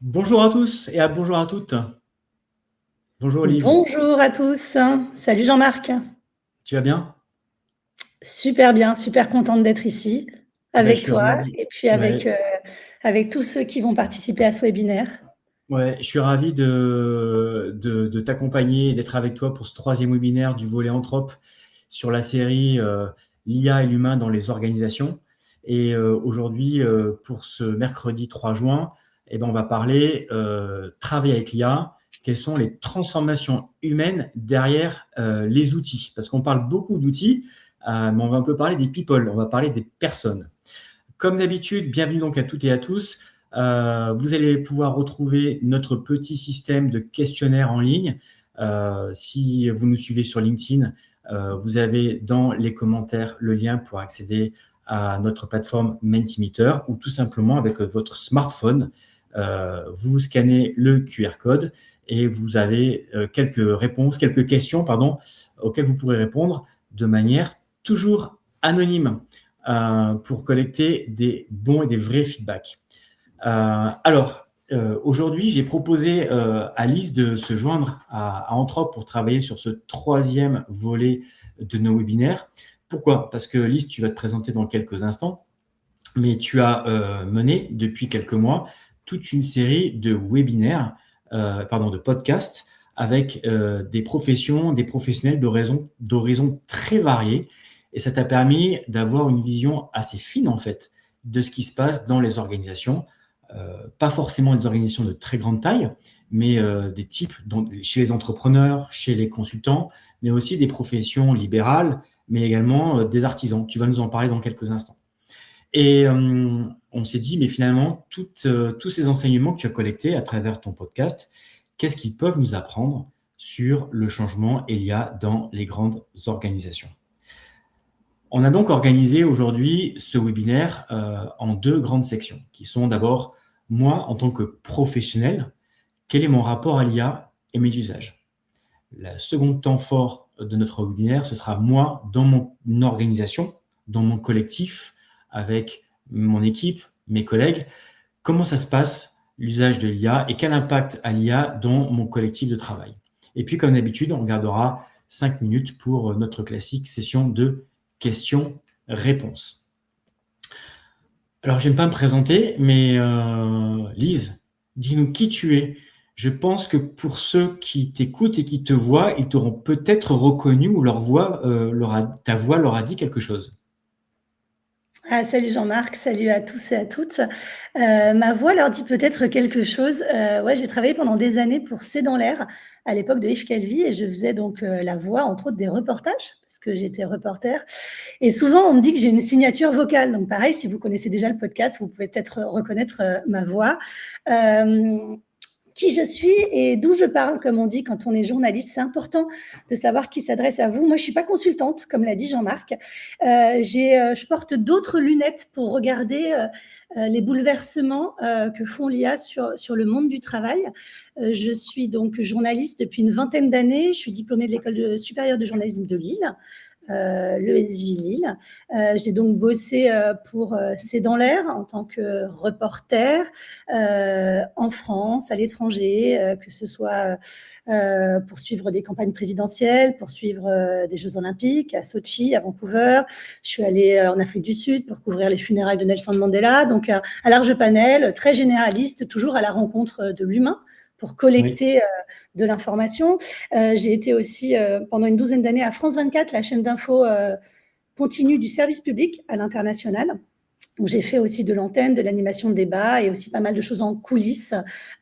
Bonjour à tous et bonjour à toutes. Bonjour Lise, Bonjour à tous. Salut Jean-Marc. tu vas bien? Super bien, super contente d'être ici Je avec suis toi ravi. et puis Ouais, avec tous ceux qui vont participer à ce webinaire. ouais, je suis ravi de t'accompagner et d'être avec toi pour ce troisième webinaire du volet Anthrope sur la série l'IA et l'humain dans les organisations. Et aujourd'hui, pour ce mercredi 3 juin, on va parler travailler avec l'IA. Quelles sont les transformations humaines derrière les outils? Parce qu'on parle beaucoup d'outils, mais on va un peu parler des people, on va parler des personnes. Comme d'habitude, bienvenue donc à toutes et à tous. Vous allez pouvoir retrouver notre petit système de questionnaire en ligne. Si vous nous suivez sur LinkedIn, vous avez dans les commentaires le lien pour accéder à notre plateforme Mentimeter ou tout simplement avec votre smartphone, vous scannez le QR code et vous avez quelques questions, auxquelles vous pourrez répondre de manière toujours anonyme pour collecter des bons et des vrais feedbacks. Aujourd'hui, j'ai proposé à Lise de se joindre à Anthrope pour travailler sur ce troisième volet de nos webinaires. Pourquoi? Parce que Lise, tu vas te présenter dans quelques instants, mais tu as mené depuis quelques mois toute une série de webinaires, de podcasts avec des professions, des professionnels d'horizons très variés. Et ça t'a permis d'avoir une vision assez fine, en fait, de ce qui se passe dans les organisations. Pas forcément des organisations de très grande taille, mais des types chez les entrepreneurs, chez les consultants, mais aussi des professions libérales, mais également des artisans. Tu vas nous en parler dans quelques instants. Et on s'est dit, mais finalement, tous ces enseignements que tu as collectés à travers ton podcast, qu'est-ce qu'ils peuvent nous apprendre sur le changement et l'IA dans les grandes organisations? On a donc organisé aujourd'hui ce webinaire en deux grandes sections, qui sont d'abord, moi, en tant que professionnel, quel est mon rapport à l'IA et mes usages? Le second temps fort de notre webinaire, ce sera moi dans mon organisation, dans mon collectif, avec mon équipe, mes collègues, comment ça se passe, l'usage de l'IA et quel impact a l'IA dans mon collectif de travail. Et puis, comme d'habitude, on gardera 5 minutes pour notre classique session de questions-réponses. Alors, je n'aime pas me présenter, mais Lise, dis-nous qui tu es. Je pense que pour ceux qui t'écoutent et qui te voient, ils t'auront peut-être reconnu ou ta voix leur a dit quelque chose. Salut Jean-Marc, salut à tous et à toutes. Ma voix leur dit peut-être quelque chose. Ouais, j'ai travaillé pendant des années pour C'est dans l'air à l'époque de Yves Calvi et je faisais donc la voix entre autres des reportages parce que j'étais reporter. Et souvent on me dit que j'ai une signature vocale. Donc pareil, si vous connaissez déjà le podcast, vous pouvez peut-être reconnaître ma voix. Qui je suis et d'où je parle, comme on dit quand on est journaliste. C'est important de savoir qui s'adresse à vous. Moi, je suis pas consultante, comme l'a dit Jean-Marc. Je porte d'autres lunettes pour regarder les bouleversements que font l'IA sur le monde du travail. Je suis donc journaliste depuis une vingtaine d'années. Je suis diplômée de l'École supérieure de journalisme de Lille. L'ESJ Lille. J'ai donc bossé pour C'est dans l'air en tant que reporter en France, à l'étranger, que ce soit pour suivre des campagnes présidentielles, pour suivre des Jeux Olympiques à Sochi, à Vancouver. Je suis allée en Afrique du Sud pour couvrir les funérailles de Nelson Mandela. Donc, un large panel, très généraliste, toujours à la rencontre de l'humain pour Oui. collecter de l'information. J'ai été aussi pendant une douzaine d'années à France 24, la chaîne d'info continue du service public à l'international. Donc, j'ai fait aussi de l'antenne, de l'animation de débat et aussi pas mal de choses en coulisses,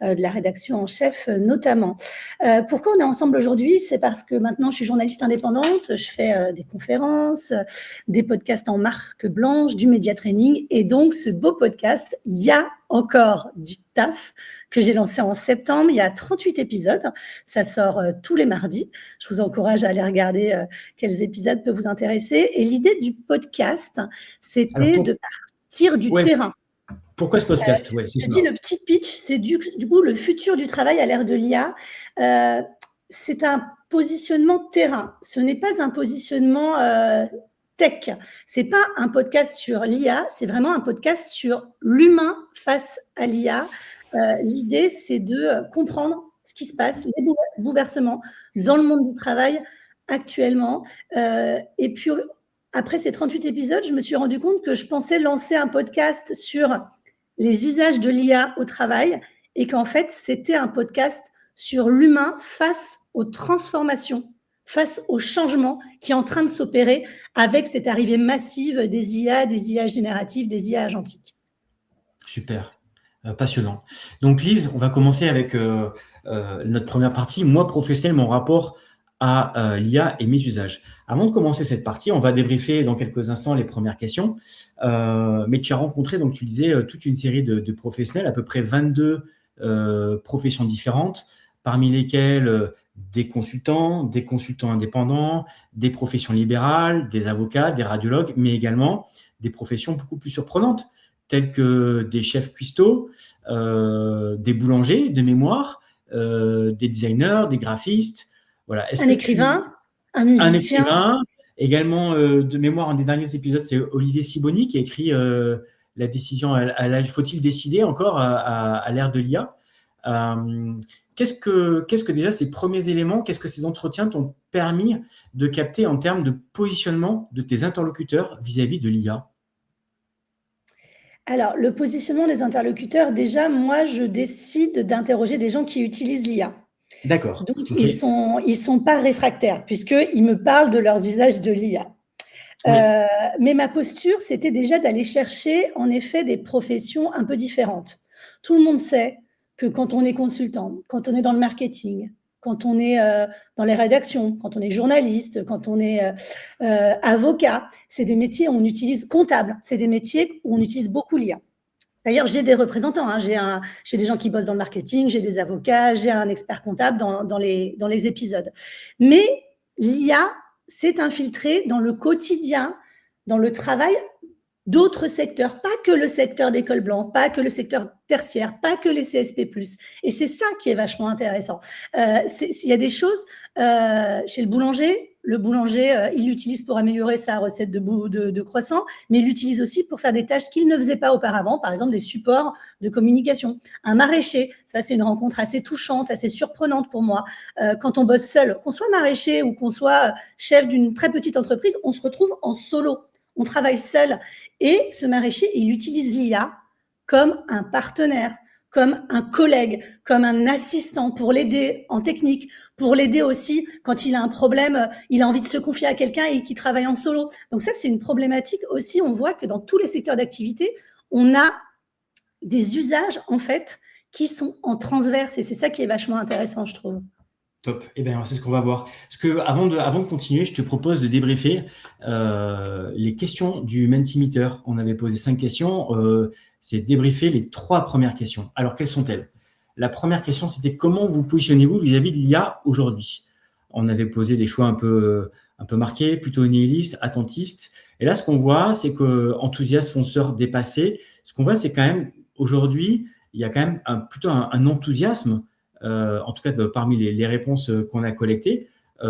de la rédaction en chef notamment. Pourquoi on est ensemble aujourd'hui? C'est parce que maintenant je suis journaliste indépendante, je fais des conférences, des podcasts en marque blanche, du média training et donc ce beau podcast, il y a encore du taf que j'ai lancé en septembre. Il y a 38 épisodes. Ça sort tous les mardis. Je vous encourage à aller regarder quels épisodes peuvent vous intéresser. Et l'idée du podcast, Alors, c'était de partir du ouais, terrain. pourquoi ce podcast? Ouais, c'est Je te dis ça. le petit pitch, c'est du coup le futur du travail à l'ère de l'IA. C'est un positionnement terrain. Ce n'est pas un positionnement tech. C'est pas un podcast sur l'IA, c'est vraiment un podcast sur l'humain face à l'IA, L'idée, c'est de comprendre ce qui se passe, les bouleversements dans le monde du travail actuellement. Et puis, après ces 38 épisodes, je me suis rendu compte que je pensais lancer un podcast sur les usages de l'IA au travail et qu'en fait, c'était un podcast sur l'humain face aux transformations, face au changement qui est en train de s'opérer avec cette arrivée massive des IA génératives, des IA agentiques. Super, passionnant. Donc Lise, on va commencer avec notre première partie, moi professionnel, mon rapport à l'IA et mes usages. Avant de commencer cette partie, on va débriefer dans quelques instants les premières questions. Mais tu as rencontré, donc tu disais, toute une série de professionnels, à peu près 22 professions différentes, parmi lesquelles des consultants indépendants, des professions libérales, des avocats, des radiologues, mais également des professions beaucoup plus surprenantes, tels que des chefs cuistots, des boulangers de mémoire, des designers, des graphistes. Voilà. Un écrivain, un musicien. Un écrivain. Également, de mémoire, un des derniers épisodes, c'est Olivier Sibony qui a écrit La décision à l'âge. Faut-il décider encore à l'ère de l'IA? Qu'est-ce que déjà ces premiers éléments, qu'est-ce que ces entretiens t'ont permis de capter en termes de positionnement de tes interlocuteurs vis-à-vis de l'IA? Alors, le positionnement des interlocuteurs, déjà, moi, je décide d'interroger des gens qui utilisent l'IA. D'accord. Donc, Okay. ils sont pas réfractaires, puisqu'ils me parlent de leurs usages de l'IA. Oui. Mais ma posture, c'était déjà d'aller chercher, en effet, des professions un peu différentes. Tout le monde sait que quand on est consultant, quand on est dans le marketing, quand on est dans les rédactions, quand on est journaliste, quand on est avocat, c'est des métiers où on utilise comptable, c'est des métiers où on utilise beaucoup l'IA. D'ailleurs, j'ai des représentants, hein. J'ai des gens qui bossent dans le marketing, j'ai des avocats, j'ai un expert comptable dans les épisodes. Mais l'IA s'est infiltrée dans le quotidien, dans le travail d'autres secteurs, pas que le secteur d'école blanc, pas que le secteur tertiaire, pas que les CSP+. Et c'est ça qui est vachement intéressant. Il y a des choses chez le boulanger, il l'utilise pour améliorer sa recette de croissant, mais il l'utilise aussi pour faire des tâches qu'il ne faisait pas auparavant, par exemple des supports de communication. Un maraîcher, ça c'est une rencontre assez touchante, assez surprenante pour moi. Quand on bosse seul, qu'on soit maraîcher ou qu'on soit chef d'une très petite entreprise, on se retrouve en solo. On travaille seul. Et ce maraîcher, il utilise l'IA comme un partenaire, comme un collègue, comme un assistant pour l'aider en technique, pour l'aider aussi quand il a un problème, il a envie de se confier à quelqu'un et qui travaille en solo. Donc ça, c'est une problématique aussi. On voit que dans tous les secteurs d'activité, on a des usages, en fait, qui sont en transverse. Et c'est ça qui est vachement intéressant, je trouve. Top. Eh bien, c'est ce qu'on va voir. Parce que avant de continuer, je te propose de débriefer les questions du Mentimeter. On avait posé 5 questions. C'est débriefer les 3 premières questions. Alors, quelles sont-elles? La première question, c'était comment vous positionnez-vous vis-à-vis de l'IA aujourd'hui? On avait posé des choix un peu marqués, plutôt nihilistes, attentistes. Et là, ce qu'on voit, c'est que enthousiasme, fonceur, dépassé. Ce qu'on voit, c'est quand même aujourd'hui, il y a quand même plutôt un enthousiasme. En tout cas parmi les réponses qu'on a collectées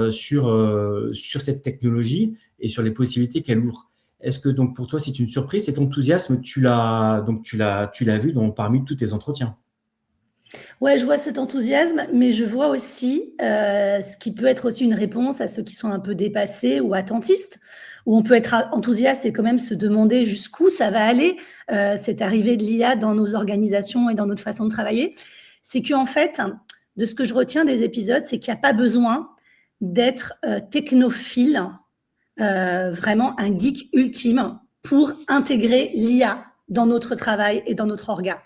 sur cette technologie et sur les possibilités qu'elle ouvre. Est-ce que donc pour toi c'est une surprise, cet enthousiasme, tu l'as vu parmi tous tes entretiens? Ouais, je vois cet enthousiasme, mais je vois aussi ce qui peut être aussi une réponse à ceux qui sont un peu dépassés ou attentistes, où on peut être enthousiaste et quand même se demander jusqu'où ça va aller, cette arrivée de l'IA dans nos organisations et dans notre façon de travailler. C'est qu'en fait, de ce que je retiens des épisodes, c'est qu'il n'y a pas besoin d'être technophile, vraiment un geek ultime pour intégrer l'IA dans notre travail et dans notre orga.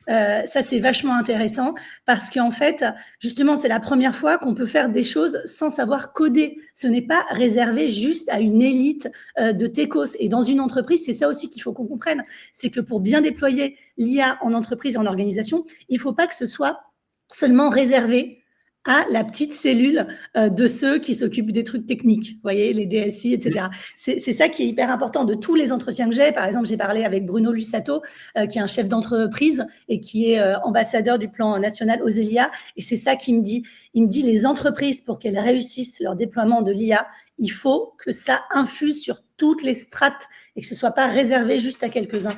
Ça, c'est vachement intéressant parce qu'en fait, justement, c'est la première fois qu'on peut faire des choses sans savoir coder. Ce n'est pas réservé juste à une élite de techos. Et dans une entreprise, c'est ça aussi qu'il faut qu'on comprenne. C'est que pour bien déployer l'IA en entreprise et en organisation, il ne faut pas que ce soit seulement réservé à la petite cellule de ceux qui s'occupent des trucs techniques, vous voyez, les DSI, etc. C'est ça qui est hyper important. De tous les entretiens que j'ai, par exemple, j'ai parlé avec Bruno Lussato, qui est un chef d'entreprise et qui est ambassadeur du plan national Osélia, et c'est ça qu'il me dit. Il me dit, les entreprises, pour qu'elles réussissent leur déploiement de l'IA, il faut que ça infuse sur toutes les strates et que ce soit pas réservé juste à quelques-uns.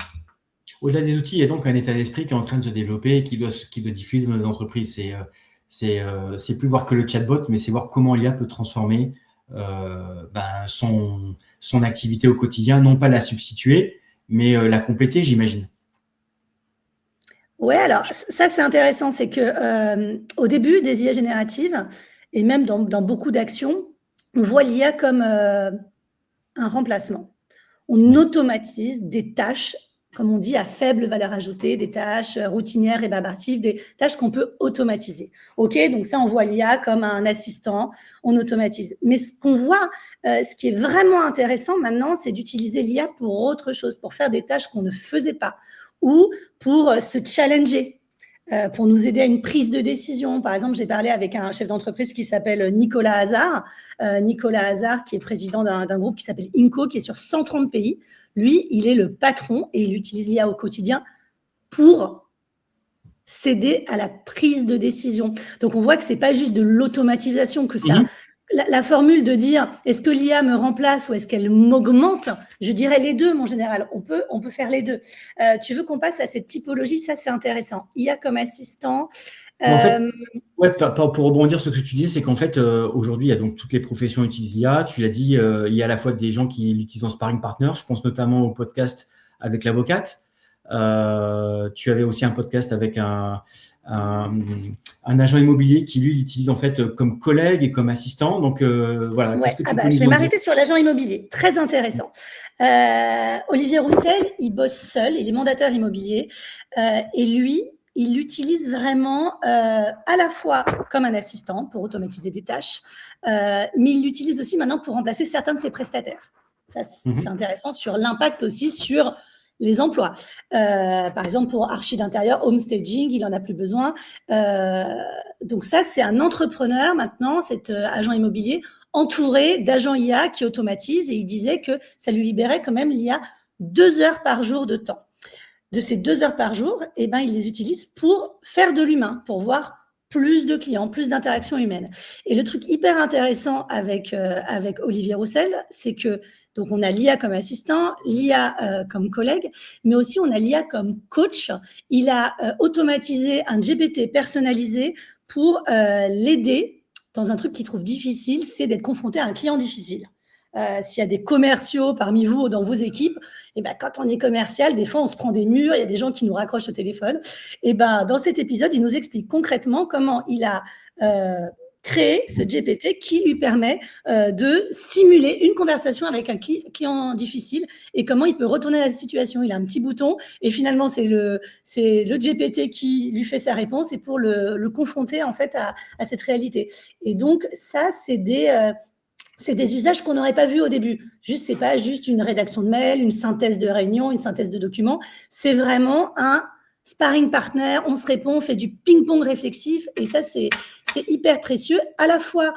Au-delà des outils, il y a donc un état d'esprit qui est en train de se développer et qui doit diffuser dans les entreprises. C'est plus voir que le chatbot, mais c'est voir comment l'IA peut transformer son activité au quotidien, non pas la substituer, mais la compléter, j'imagine. Ouais, alors ça c'est intéressant, c'est que au début des IA génératives et même dans beaucoup d'actions, on voit l'IA comme un remplacement. On Oui. automatise des tâches, comme on dit, à faible valeur ajoutée, des tâches routinières, rébarbatives, des tâches qu'on peut automatiser. OK, donc ça, on voit l'IA comme un assistant, on automatise. Mais ce qu'on voit, ce qui est vraiment intéressant maintenant, c'est d'utiliser l'IA pour autre chose, pour faire des tâches qu'on ne faisait pas ou pour se challenger. Pour nous aider à une prise de décision. Par exemple, j'ai parlé avec un chef d'entreprise qui s'appelle Nicolas Hazard. Nicolas Hazard, qui est président d'un groupe qui s'appelle INCO, qui est sur 130 pays. Lui, il est le patron et il utilise l'IA au quotidien pour s'aider à la prise de décision. Donc, on voit que c'est pas juste de l'automatisation, que ça... La formule de dire est-ce que l'IA me remplace ou est-ce qu'elle m'augmente, je dirais les deux, mon général. On peut faire les deux. Tu veux qu'on passe à cette typologie? Ça, c'est intéressant. IA comme assistant. En fait, ouais, pour rebondir sur ce que tu dis, c'est qu'en fait, aujourd'hui, il y a donc toutes les professions utilisent l'IA. Tu l'as dit, il y a à la fois des gens qui l'utilisent en sparring partner. Je pense notamment au podcast avec l'avocate. Tu avais aussi un podcast avec un agent immobilier qui, lui, l'utilise en fait comme collègue et comme assistant. Donc, voilà. Ouais. Qu'est-ce que tu peux Je nous vais en dire? m'arrêter sur l'agent immobilier. Très intéressant. Olivier Roussel, il bosse seul, il est mandataire immobilier. Et lui, il l'utilise vraiment à la fois comme un assistant pour automatiser des tâches, mais il l'utilise aussi maintenant pour remplacer certains de ses prestataires. Ça, c'est intéressant sur l'impact aussi sur les emplois. Par exemple, pour archi d'intérieur, home staging, il en a plus besoin. Donc ça, c'est un entrepreneur maintenant, cet agent immobilier, entouré d'agents IA qui automatisent, et il disait que ça lui libérait quand même l'IA 2 heures par jour de temps. De ces 2 heures par jour, eh ben, il les utilise pour faire de l'humain, pour voir plus de clients, plus d'interactions humaines. Et le truc hyper intéressant avec Olivier Roussel, c'est que donc on a l'IA comme assistant, l'IA comme collègue, mais aussi on a l'IA comme coach. Il a automatisé un GPT personnalisé pour l'aider dans un truc qu'il trouve difficile, c'est d'être confronté à un client difficile. S'il y a des commerciaux parmi vous ou dans vos équipes, et ben, quand on est commercial, des fois, on se prend des murs, il y a des gens qui nous raccrochent au téléphone. Et ben, dans cet épisode, il nous explique concrètement comment il a créé ce GPT qui lui permet de simuler une conversation avec un client difficile et comment il peut retourner la situation. Il a un petit bouton et finalement, c'est le GPT qui lui fait sa réponse et pour le confronter en fait à cette réalité. Et donc, ça, c'est des usages qu'on n'aurait pas vus au début. C'est pas juste une rédaction de mail, une synthèse de réunion, une synthèse de documents. C'est vraiment un sparring partner. On se répond, on fait du ping-pong réflexif. Et ça, c'est hyper précieux, à la fois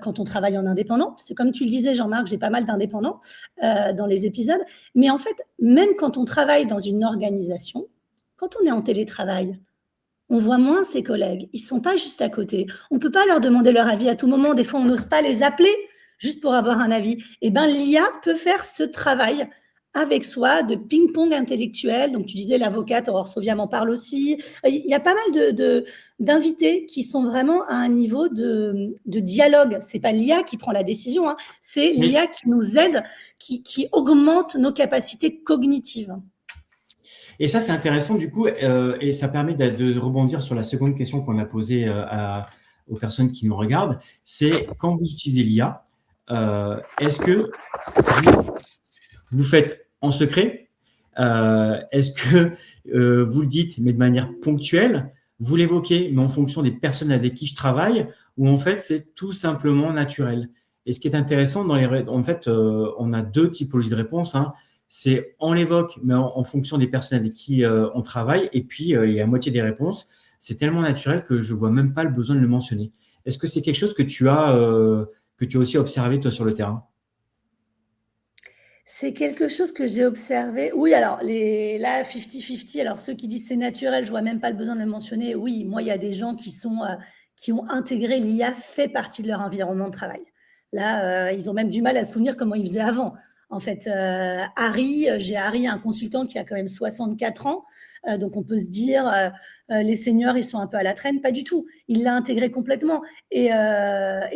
quand on travaille en indépendant. Parce que comme tu le disais, Jean-Marc, j'ai pas mal d'indépendants dans les épisodes. Mais en fait, même quand on travaille dans une organisation, quand on est en télétravail, on voit moins ses collègues. Ils sont pas juste à côté. On peut pas leur demander leur avis à tout moment. Des fois, on n'ose pas les appeler juste pour avoir un avis. Eh ben, l'IA peut faire ce travail avec soi de ping-pong intellectuel. Donc, tu disais l'avocate Aurore Sovia m'en parle aussi. Il y a pas mal d'invités qui sont vraiment à un niveau de dialogue. C'est pas l'IA qui prend la décision, hein. C'est l'IA qui nous aide, qui augmente nos capacités cognitives. Et ça, c'est intéressant du coup, et ça permet de rebondir sur la seconde question qu'on a posée aux personnes qui nous regardent. C'est quand vous utilisez l'IA, est-ce que vous faites en secret? Est-ce que vous le dites, mais de manière ponctuelle? Vous l'évoquez, mais en fonction des personnes avec qui je travaille? Ou en fait, c'est tout simplement naturel? Et ce qui est intéressant, en fait, on a deux typologies de réponses, hein. C'est on l'évoque, mais en fonction des personnes avec qui on travaille. Et puis, il y a la moitié des réponses. C'est tellement naturel que je vois même pas le besoin de le mentionner. Est-ce que c'est quelque chose que tu as aussi observé, toi, sur le terrain? C'est quelque chose que j'ai observé. Oui, alors, là, 50-50, alors ceux qui disent c'est naturel, je vois même pas le besoin de le mentionner. Oui, moi, il y a des gens qui ont intégré l'IA, fait partie de leur environnement de travail. Là, ils ont même du mal à se souvenir comment ils faisaient avant. En fait, j'ai Harry, un consultant qui a quand même 64 ans. Donc, on peut se dire, les seniors, ils sont un peu à la traîne. Pas du tout. Il l'a intégré complètement. Et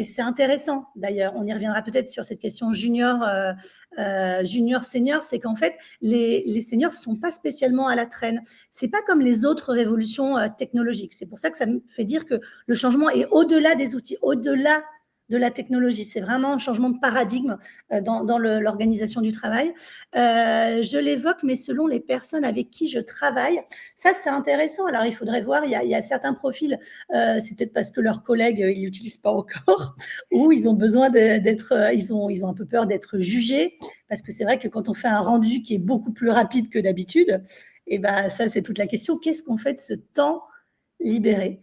c'est intéressant, d'ailleurs. On y reviendra peut-être sur cette question junior-senior. C'est qu'en fait, les seniors ne sont pas spécialement à la traîne. Ce n'est pas comme les autres révolutions technologiques. C'est pour ça que ça me fait dire que le changement est au-delà des outils, au-delà de la technologie. C'est vraiment un changement de paradigme dans l'organisation du travail. Je l'évoque, mais selon les personnes avec qui je travaille, ça, c'est intéressant. Alors, il faudrait voir, il y a certains profils, c'est peut-être parce que leurs collègues, ils ne l'utilisent pas encore, ou ils ont besoin ils ont un peu peur d'être jugés, parce que c'est vrai que quand on fait un rendu qui est beaucoup plus rapide que d'habitude, et ben, ça, c'est toute la question. Qu'est-ce qu'on fait de ce temps libéré?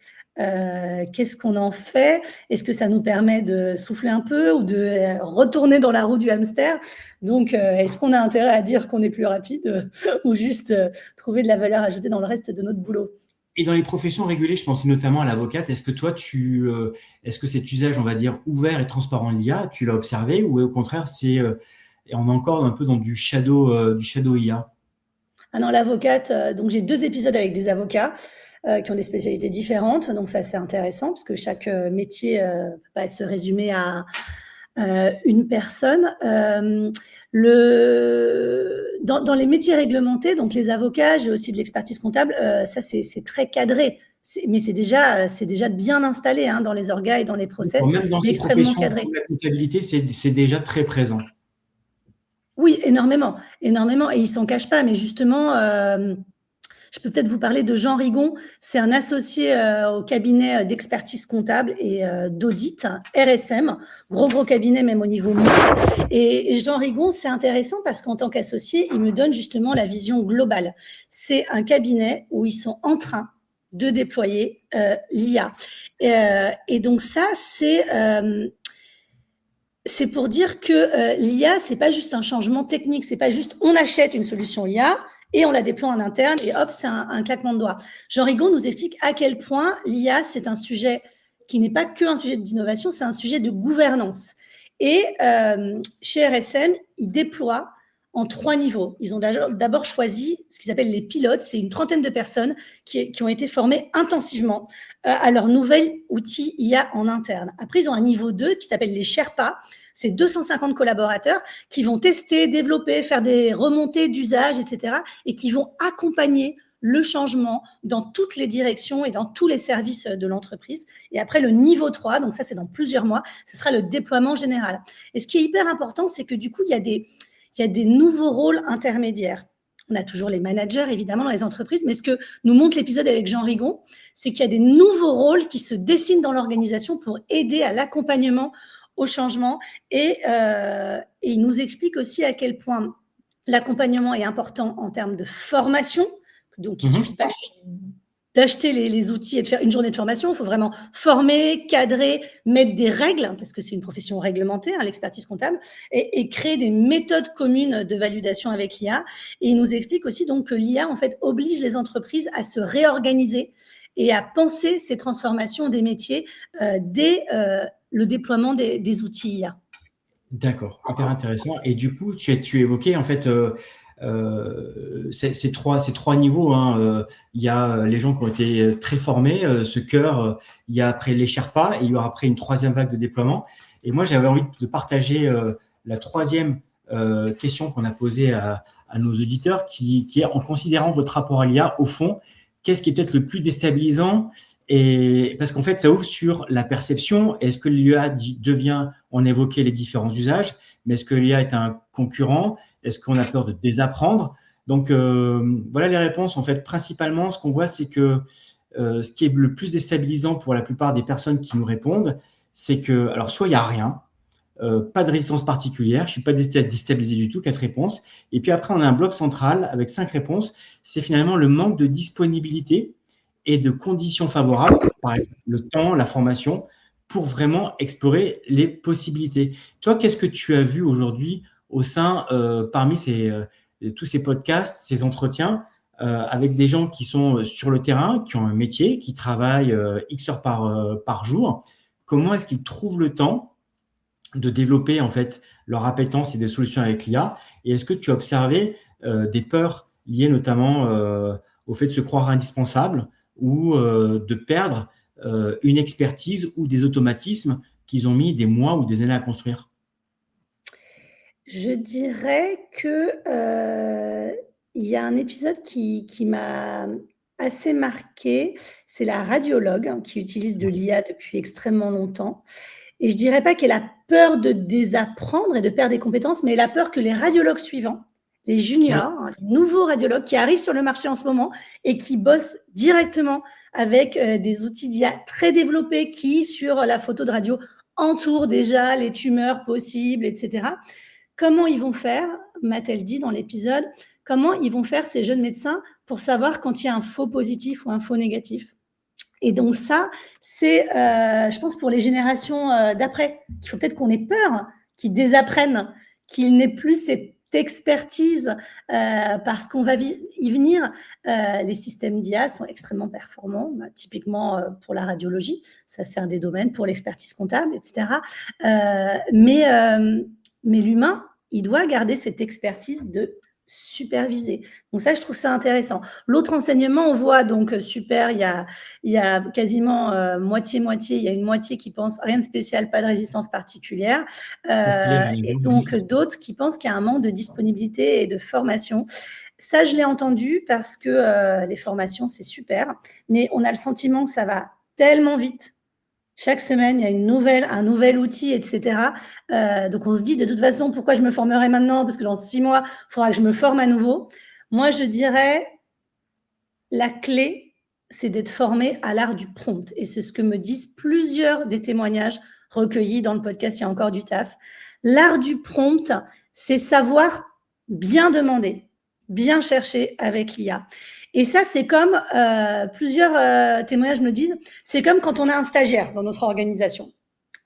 Qu'est-ce qu'on en fait? Est-ce que ça nous permet de souffler un peu ou de retourner dans la roue du hamster? Donc, est-ce qu'on a intérêt à dire qu'on est plus rapide ou juste trouver de la valeur ajoutée dans le reste de notre boulot? Et dans les professions régulées, je pensais notamment à l'avocate. Est-ce que toi, est-ce que cet usage, on va dire, ouvert et transparent de l'IA, tu l'as observé ou au contraire, on est encore un peu dans du shadow IA? Ah non, l'avocate, donc j'ai 2 épisodes avec des avocats qui ont des spécialités différentes. Donc ça, c'est intéressant parce que chaque métier peut pas se résumer à une personne. Dans les métiers réglementés, donc les avocats, j'ai aussi de l'expertise comptable, ça c'est très cadré. Mais c'est déjà bien installé dans les orgas et dans les process, Même dans mais ces extrêmement professions cadré. comme la comptabilité, c'est déjà très présent. Oui, énormément, énormément. Et il s'en cache pas. Mais justement, je peux peut-être vous parler de Jean Rigon. C'est un associé au cabinet d'expertise comptable et d'audit, RSM, gros cabinet même au niveau mondial. Et Jean Rigon, c'est intéressant parce qu'en tant qu'associé, il me donne justement la vision globale. C'est un cabinet où ils sont en train de déployer l'IA. Et donc ça, c'est pour dire que l'IA, c'est pas juste un changement technique, c'est pas juste on achète une solution IA et on la déploie en interne et hop, c'est un claquement de doigts. Jean Rigaud nous explique à quel point l'IA, c'est un sujet qui n'est pas qu'un sujet d'innovation, c'est un sujet de gouvernance. Et chez RSM, ils déploient en 3 niveaux. Ils ont d'abord choisi ce qu'ils appellent les pilotes. C'est une trentaine de personnes qui ont été formées intensivement à leur nouvel outil IA en interne. Après, ils ont un niveau 2 qui s'appelle les Sherpas. C'est 250 collaborateurs qui vont tester, développer, faire des remontées d'usage, etc. et qui vont accompagner le changement dans toutes les directions et dans tous les services de l'entreprise. Et après, le niveau 3, donc ça, c'est dans plusieurs mois, ce sera le déploiement général. Et ce qui est hyper important, c'est que du coup, il y a des nouveaux rôles intermédiaires. On a toujours les managers, évidemment, dans les entreprises, mais ce que nous montre l'épisode avec Jean Rigon, c'est qu'il y a des nouveaux rôles qui se dessinent dans l'organisation pour aider à l'accompagnement au changement. Et il nous explique aussi à quel point l'accompagnement est important en termes de formation. Donc, il ne suffit pas d'acheter les outils et de faire une journée de formation. Il faut vraiment former, cadrer, mettre des règles, parce que c'est une profession réglementée, l'expertise comptable, et créer des méthodes communes de validation avec l'IA. Et il nous explique aussi donc que l'IA, en fait, oblige les entreprises à se réorganiser et à penser ces transformations des métiers dès le déploiement des outils IA. D'accord, hyper intéressant. Et du coup, tu évoquais en fait ces trois niveaux. Il y a les gens qui ont été très formés, ce cœur. Il y a après les Sherpas et il y aura après une troisième vague de déploiement. Et moi, j'avais envie de partager la troisième question qu'on a posée à nos auditeurs, qui est en considérant votre rapport à l'IA, au fond, qu'est-ce qui est peut-être le plus déstabilisant? Et parce qu'en fait, ça ouvre sur la perception. Est-ce que l'IA devient, on évoquait les différents usages, mais est-ce que l'IA est un concurrent? Est-ce qu'on a peur de désapprendre? Donc, voilà les réponses. En fait, principalement, ce qu'on voit, c'est que ce qui est le plus déstabilisant pour la plupart des personnes qui nous répondent, c'est que, alors, soit il n'y a rien, pas de résistance particulière, je ne suis pas déstabilisé du tout, 4 réponses. Et puis après, on a un bloc central avec 5 réponses. C'est finalement le manque de disponibilité et de conditions favorables, par exemple le temps, la formation, pour vraiment explorer les possibilités. Toi, qu'est-ce que tu as vu aujourd'hui au sein, parmi tous ces podcasts, ces entretiens, avec des gens qui sont sur le terrain, qui ont un métier, qui travaillent X heures par jour? Comment est-ce qu'ils trouvent le temps de développer en fait leur appétence et des solutions avec l'IA? Et est-ce que tu as observé des peurs liées notamment au fait de se croire indispensable ou de perdre une expertise ou des automatismes qu'ils ont mis des mois ou des années à construire? Je dirais que, il y a un épisode qui m'a assez marquée, c'est la radiologue, hein, qui utilise de l'IA depuis extrêmement longtemps et je dirais pas qu'elle a peur de désapprendre et de perdre des compétences, mais elle a peur que les radiologues suivants, les Oui, juniors, hein, les nouveaux radiologues qui arrivent sur le marché en ce moment et qui bossent directement avec, des outils d'IA très développés qui, sur la photo de radio, entourent déjà les tumeurs possibles et cetera. Comment ils vont faire, m'a-t-elle dit dans l'épisode, comment ils vont faire ces jeunes médecins pour savoir quand il y a un faux positif ou un faux négatif? Et donc ça, c'est, je pense pour les générations d'après, qu'il faut peut-être qu'on ait peur, qu'ils désapprennent, qu'ils n'aient plus cette expertise parce qu'on va y venir. Les systèmes d'IA sont extrêmement performants, bah, typiquement pour la radiologie, ça c'est un des domaines, pour l'expertise comptable, etc. Mais l'humain, il doit garder cette expertise de superviser. Donc ça, je trouve ça intéressant. L'autre enseignement, on voit donc super, il y a quasiment moitié-moitié, il y a une moitié qui pense rien de spécial, pas de résistance particulière, et donc d'autres qui pensent qu'il y a un manque de disponibilité et de formation. Ça, je l'ai entendu parce que les formations, c'est super, mais on a le sentiment que ça va tellement vite. Chaque semaine, il y a un nouvel outil, etc. Donc, on se dit, de toute façon, pourquoi je me formerai maintenant? Parce que dans 6 mois, il faudra que je me forme à nouveau. Moi, je dirais, la clé, c'est d'être formé à l'art du prompt. Et c'est ce que me disent plusieurs des témoignages recueillis dans le podcast « Il y a encore du taf ». L'art du prompt, c'est savoir bien demander, bien chercher avec l'IA. Et ça, c'est comme plusieurs témoignages me disent, c'est comme quand on a un stagiaire dans notre organisation.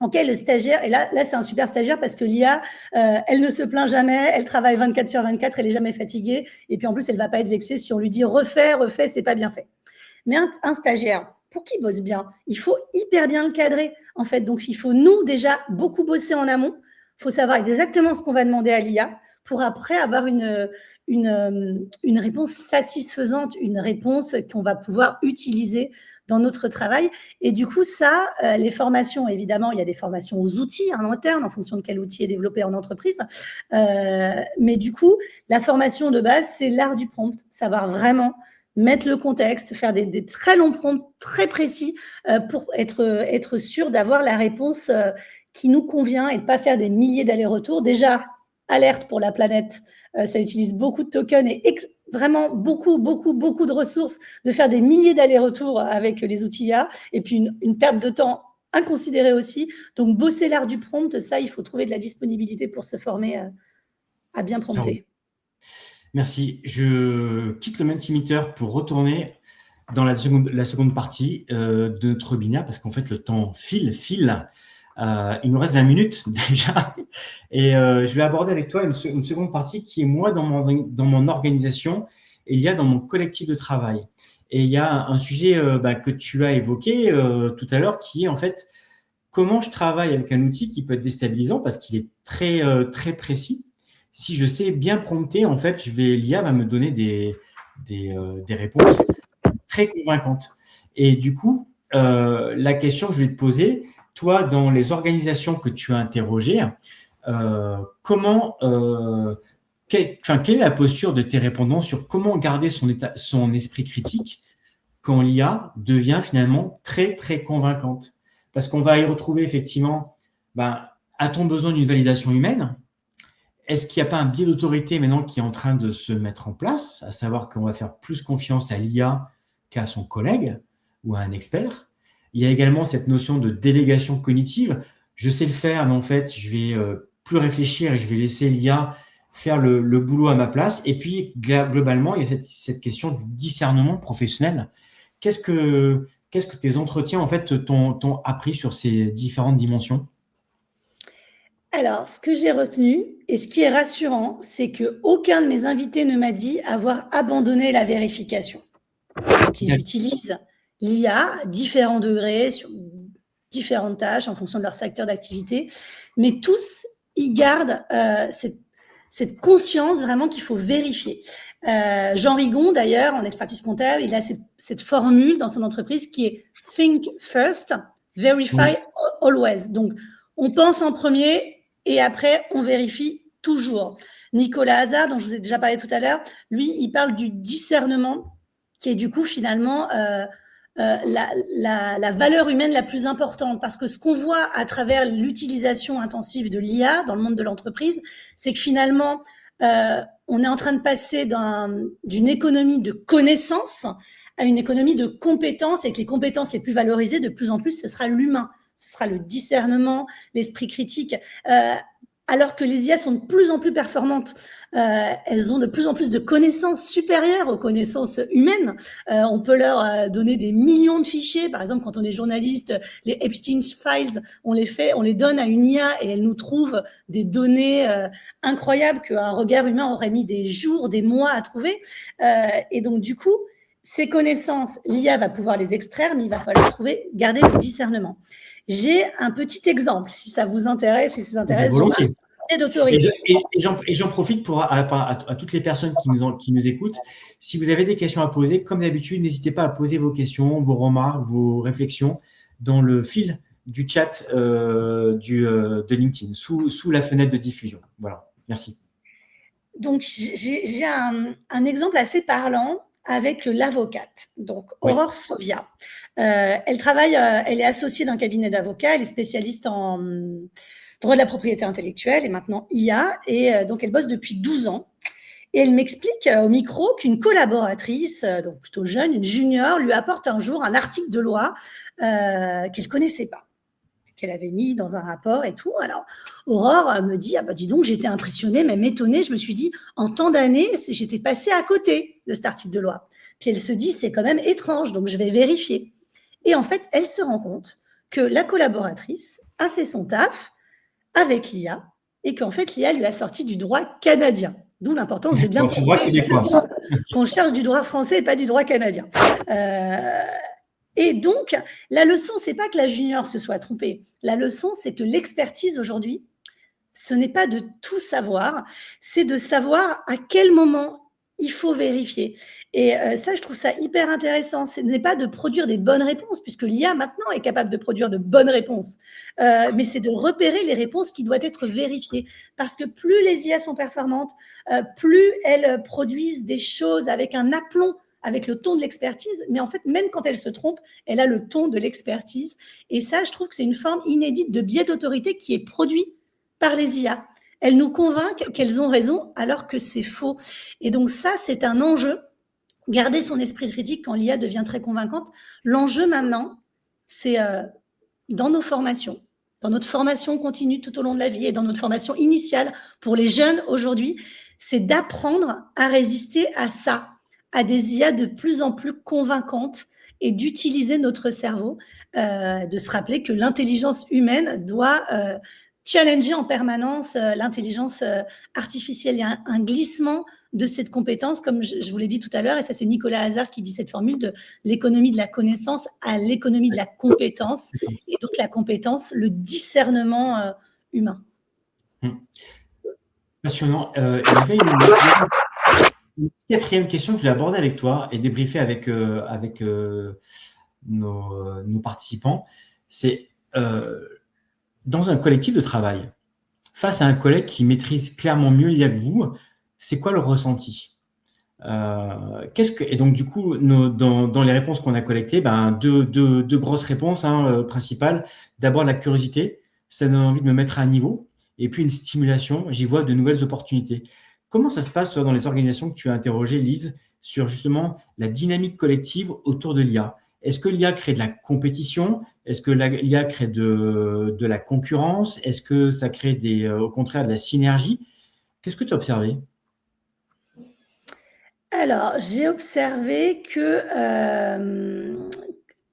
Ok, le stagiaire, et là c'est un super stagiaire parce que l'IA, elle ne se plaint jamais, elle travaille 24/24, elle est jamais fatiguée, et puis en plus, elle va pas être vexée si on lui dit refais, c'est pas bien fait. Mais un stagiaire, pour qu'il bosse bien, il faut hyper bien le cadrer, en fait. Donc, il faut, nous, déjà, beaucoup bosser en amont. Il faut savoir exactement ce qu'on va demander à l'IA pour après avoir une réponse satisfaisante, une réponse qu'on va pouvoir utiliser dans notre travail. Et du coup, ça, les formations, évidemment, il y a des formations aux outils en interne, en fonction de quel outil est développé en entreprise. Mais du coup, la formation de base, c'est l'art du prompt, savoir vraiment mettre le contexte, faire des très longs prompts très précis pour être sûr d'avoir la réponse qui nous convient et de ne pas faire des milliers d'allers-retours. Déjà, alerte pour la planète, ça utilise beaucoup de tokens et vraiment beaucoup de ressources de faire des milliers d'allers-retours avec les outils IA, et puis une perte de temps inconsidérée aussi. Donc, bosser l'art du prompt, ça, il faut trouver de la disponibilité pour se former à bien prompter. Merci. Je quitte le Mentimeter pour retourner dans la seconde partie de notre webinaire parce qu'en fait, le temps file. Il nous reste 20 minutes déjà. Et je vais aborder avec toi une seconde partie qui est moi dans mon organisation et il y a dans mon collectif de travail. Et il y a un sujet que tu as évoqué tout à l'heure qui est en fait comment je travaille avec un outil qui peut être déstabilisant parce qu'il est très précis. Si je sais bien prompter, en fait, l'IA va me donner des réponses très convaincantes. Et du coup, la question que je vais te poser, toi, dans les organisations que tu as interrogées, quelle est la posture de tes répondants sur comment garder son esprit critique quand l'IA devient finalement très convaincante? Parce qu'on va y retrouver effectivement, a-t-on besoin d'une validation humaine? Est-ce qu'il n'y a pas un biais d'autorité maintenant qui est en train de se mettre en place, à savoir qu'on va faire plus confiance à l'IA qu'à son collègue ou à un expert? Il y a également cette notion de délégation cognitive. Je sais le faire, mais en fait, je vais plus réfléchir et je vais laisser l'IA faire le boulot à ma place. Et puis, globalement, il y a cette question du discernement professionnel. Qu'est-ce que tes entretiens, en fait, t'ont appris sur ces différentes dimensions? Alors, ce que j'ai retenu et ce qui est rassurant, c'est qu'aucun de mes invités ne m'a dit avoir abandonné la vérification. Donc, ils utilisent l'IA à différents degrés, sur différentes tâches en fonction de leur secteur d'activité, mais tous, ils gardent cette conscience vraiment qu'il faut vérifier. Jean Rigon, d'ailleurs, en expertise comptable, il a cette formule dans son entreprise qui est « think first, verify always ». Donc, on pense en premier et après, on vérifie toujours. Nicolas Hazard, dont je vous ai déjà parlé tout à l'heure, lui, il parle du discernement, qui est du coup finalement la valeur humaine la plus importante. Parce que ce qu'on voit à travers l'utilisation intensive de l'IA dans le monde de l'entreprise, c'est que finalement, on est en train de passer d'une économie de connaissances à une économie de compétences, et que les compétences les plus valorisées, de plus en plus, ce sera l'humain. Ce sera le discernement, l'esprit critique. Alors que les IA sont de plus en plus performantes, elles ont de plus en plus de connaissances supérieures aux connaissances humaines. On peut leur donner des millions de fichiers. Par exemple, quand on est journaliste, les Epstein Files, on les donne à une IA et elle nous trouve des données incroyables qu'un regard humain aurait mis des jours, des mois à trouver. Et donc, du coup, ces connaissances, l'IA va pouvoir les extraire, mais il va falloir garder le discernement. J'ai un petit exemple, si ça vous intéresse, si ça intéresse. Volontiers. Et j'en profite pour à toutes les personnes qui nous écoutent. Si vous avez des questions à poser, comme d'habitude, n'hésitez pas à poser vos questions, vos remarques, vos réflexions dans le fil du chat de LinkedIn, sous la fenêtre de diffusion. Voilà, merci. Donc, j'ai un exemple assez parlant avec l'avocate, donc Aurore Sovia. Elle est associée d'un cabinet d'avocats, elle est spécialiste en droit de la propriété intellectuelle et maintenant IA, et donc elle bosse depuis 12 ans. Et elle m'explique au micro qu'une collaboratrice, donc plutôt jeune, une junior, lui apporte un jour un article de loi qu'elle ne connaissait pas, qu'elle avait mis dans un rapport et tout. Alors, Aurore me dit, ah bah dis donc, j'étais impressionnée, même étonnée. Je me suis dit, en tant d'années, j'étais passée à côté de cet article de loi. Puis elle se dit, c'est quand même étrange, donc je vais vérifier. Et en fait, elle se rend compte que la collaboratrice a fait son taf avec l'IA et qu'en fait, l'IA lui a sorti du droit canadien. D'où l'importance de bien qu'on cherche du droit français et pas du droit canadien. Et donc, la leçon, c'est pas que la junior se soit trompée. La leçon, c'est que l'expertise aujourd'hui, ce n'est pas de tout savoir, c'est de savoir à quel moment il faut vérifier. Et ça, je trouve ça hyper intéressant. Ce n'est pas de produire des bonnes réponses, puisque l'IA maintenant est capable de produire de bonnes réponses. Mais c'est de repérer les réponses qui doivent être vérifiées. Parce que plus les IA sont performantes, plus elles produisent des choses avec un aplomb, avec le ton de l'expertise, mais en fait, même quand elle se trompe, elle a le ton de l'expertise. Et ça, je trouve que c'est une forme inédite de biais d'autorité qui est produit par les IA. Elles nous convainquent qu'elles ont raison alors que c'est faux. Et donc ça, c'est un enjeu. Garder son esprit critique quand l'IA devient très convaincante. L'enjeu maintenant, c'est dans nos formations, dans notre formation continue tout au long de la vie et dans notre formation initiale pour les jeunes aujourd'hui, c'est d'apprendre à résister à ça, à des IA de plus en plus convaincantes et d'utiliser notre cerveau, de se rappeler que l'intelligence humaine doit challenger en permanence l'intelligence artificielle. Il y a un glissement de cette compétence, comme je vous l'ai dit tout à l'heure, et ça c'est Nicolas Hazard qui dit cette formule de l'économie de la connaissance à l'économie de la compétence, et donc la compétence, le discernement humain. Passionnant. Il y avait une quatrième question que je vais aborder avec toi et débriefer avec nos participants. C'est dans un collectif de travail, face à un collègue qui maîtrise clairement mieux l'IA que vous, c'est quoi le ressenti? Et donc, du coup, dans les réponses qu'on a collectées, deux grosses réponses principales. D'abord, la curiosité, ça donne envie de me mettre à un niveau. Et puis, une stimulation, j'y vois de nouvelles opportunités. Comment ça se passe, toi, dans les organisations que tu as interrogées, Lise, sur justement la dynamique collective autour de l'IA? Est-ce que l'IA crée de la compétition? Est-ce que l'IA crée de la concurrence? Est-ce que ça crée au contraire de la synergie? Qu'est-ce que tu as observé? Alors, j'ai observé que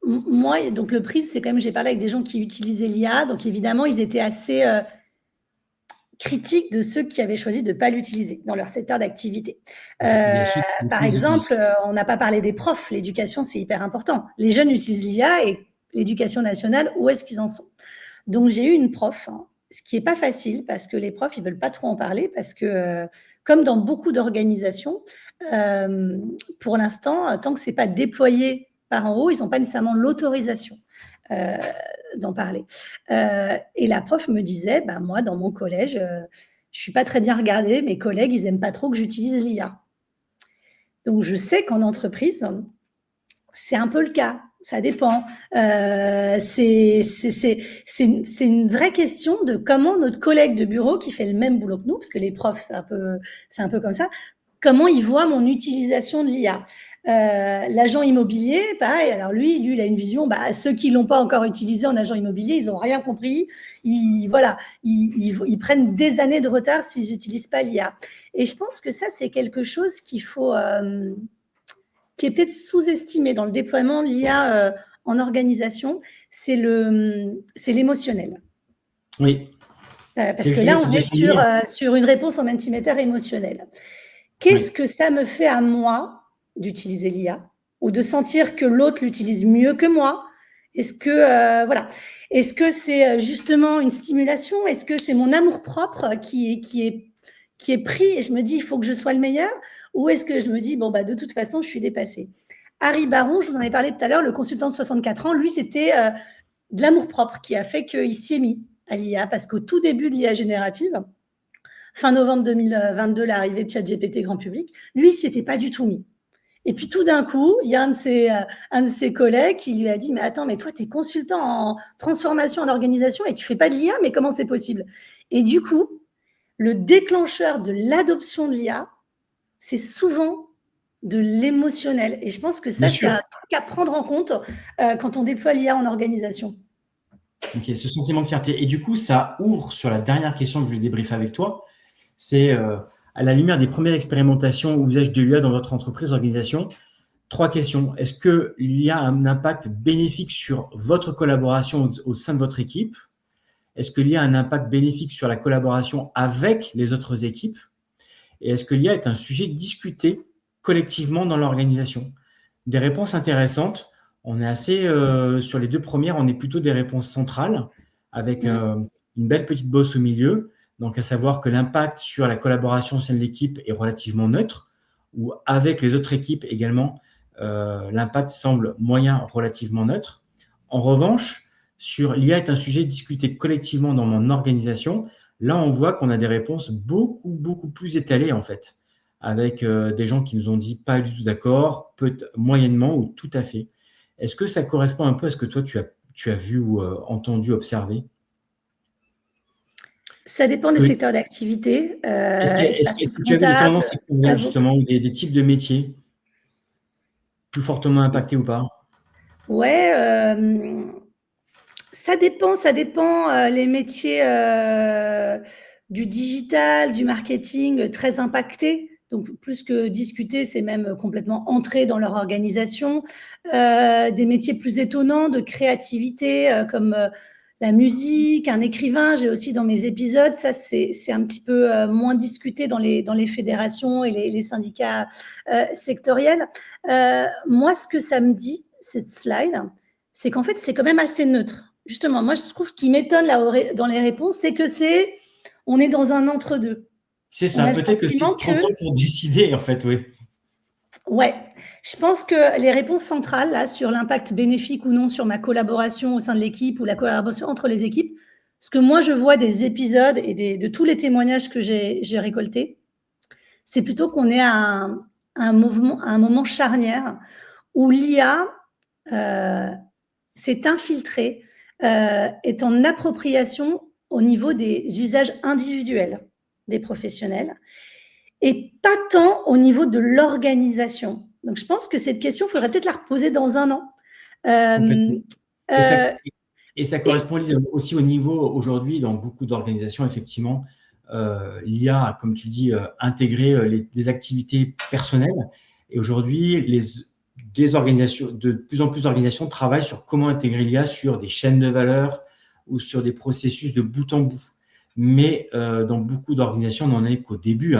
moi, donc le prisme, c'est quand même, j'ai parlé avec des gens qui utilisaient l'IA, donc évidemment, ils étaient assez critiques de ceux qui avaient choisi de ne pas l'utiliser dans leur secteur d'activité. Par exemple, on n'a pas parlé des profs, l'éducation, c'est hyper important. Les jeunes utilisent l'IA et l'éducation nationale, où est-ce qu'ils en sont. Donc, j'ai eu une prof, hein, ce qui n'est pas facile parce que les profs, ils ne veulent pas trop en parler parce que, comme dans beaucoup d'organisations, pour l'instant, tant que ce n'est pas déployé par en haut, ils n'ont pas nécessairement l'autorisation d'en parler. Et la prof me disait, moi, dans mon collège, je ne suis pas très bien regardée, mes collègues, ils n'aiment pas trop que j'utilise l'IA. Donc, je sais qu'en entreprise, c'est un peu le cas. Ça dépend. C'est une vraie question de comment notre collègue de bureau qui fait le même boulot que nous, parce que les profs, c'est un peu comme ça, comment il voit mon utilisation de l'IA. L'agent immobilier, pareil. Alors lui, il a une vision. Ceux qui l'ont pas encore utilisé en agent immobilier, ils ont rien compris. Ils prennent des années de retard s'ils n'utilisent pas l'IA. Et je pense que ça, c'est quelque chose qu'il faut, qui est peut-être sous-estimé dans le déploiement de l'IA en organisation. C'est l'émotionnel. Oui. Parce que là, on est sur une réponse en Mentimeter émotionnelle. Qu'est-ce que ça me fait à moi d'utiliser l'IA ou de sentir que l'autre l'utilise mieux que moi? Est-ce que Est-ce que c'est justement une stimulation? Est-ce que c'est mon amour-propre qui est pris et je me dis il faut que je sois le meilleur? Ou est-ce que je me dis de toute façon je suis dépassée? Harry Baron, je vous en ai parlé tout à l'heure, le consultant de 64 ans, lui c'était de l'amour-propre qui a fait qu'il s'y est mis à l'IA, parce qu'au tout début de l'IA générative, fin novembre 2022, l'arrivée de ChatGPT grand public, lui, il s'y était pas du tout mis. Et puis tout d'un coup, il y a un de ses collègues qui lui a dit « Mais attends, mais toi, tu es consultant en transformation en organisation et tu fais pas de l'IA, mais comment c'est possible ?» Et du coup, le déclencheur de l'adoption de l'IA, c'est souvent de l'émotionnel. Et je pense que ça, c'est un truc à prendre en compte quand on déploie l'IA en organisation. Ok, ce sentiment de fierté. Et du coup, ça ouvre sur la dernière question que je vais débriefer avec toi. C'est à la lumière des premières expérimentations ou usage de l'IA dans votre entreprise, organisation, 3 questions. Est-ce que l'IA a un impact bénéfique sur votre collaboration au sein de votre équipe? Est-ce que l'IA a un impact bénéfique sur la collaboration avec les autres équipes? Et est-ce que l'IA est un sujet discuté collectivement dans l'organisation? Des réponses intéressantes. On est assez, sur les 2 premières, on est plutôt des réponses centrales avec une belle petite bosse au milieu. Donc, à savoir que l'impact sur la collaboration au sein de l'équipe est relativement neutre, ou avec les autres équipes également, l'impact semble moyen, relativement neutre. En revanche, sur l'IA est un sujet discuté collectivement dans mon organisation, là, on voit qu'on a des réponses beaucoup plus étalées, en fait, avec des gens qui nous ont dit pas du tout d'accord, moyennement ou tout à fait. Est-ce que ça correspond un peu à ce que toi, tu as vu ou entendu, observé? Ça dépend des secteurs d'activité. Est-ce que tu as vu des tendances sectorielles, justement, ou des types de métiers plus fortement impactés ou pas? Ouais, ça dépend les métiers du digital, du marketing, très impactés. Donc, plus que discuter, c'est même complètement entrer dans leur organisation. Des métiers plus étonnants de créativité, comme la musique, un écrivain. J'ai aussi dans mes épisodes, ça c'est un petit peu moins discuté dans les fédérations et les syndicats sectoriels. Moi, ce que ça me dit, cette slide, c'est qu'en fait, c'est quand même assez neutre. Justement, moi, je trouve ce qui m'étonne là dans les réponses, c'est que on est dans un entre-deux. C'est ça, peut-être que c'est trop tôt pour décider, en fait, oui. Ouais, je pense que les réponses centrales là, sur l'impact bénéfique ou non sur ma collaboration au sein de l'équipe ou la collaboration entre les équipes, ce que moi je vois des épisodes et de tous les témoignages que j'ai récoltés, c'est plutôt qu'on est à un moment charnière où l'IA s'est infiltrée, est en appropriation au niveau des usages individuels des professionnels et pas tant au niveau de l'organisation. Donc, je pense que cette question, il faudrait peut-être la reposer dans un an. Et ça correspond aussi au niveau, aujourd'hui, dans beaucoup d'organisations, effectivement, l'IA, comme tu dis, intégrer les activités personnelles. Et aujourd'hui, de plus en plus d'organisations travaillent sur comment intégrer l'IA sur des chaînes de valeur ou sur des processus de bout en bout. Mais dans beaucoup d'organisations, on n'en est qu'au début.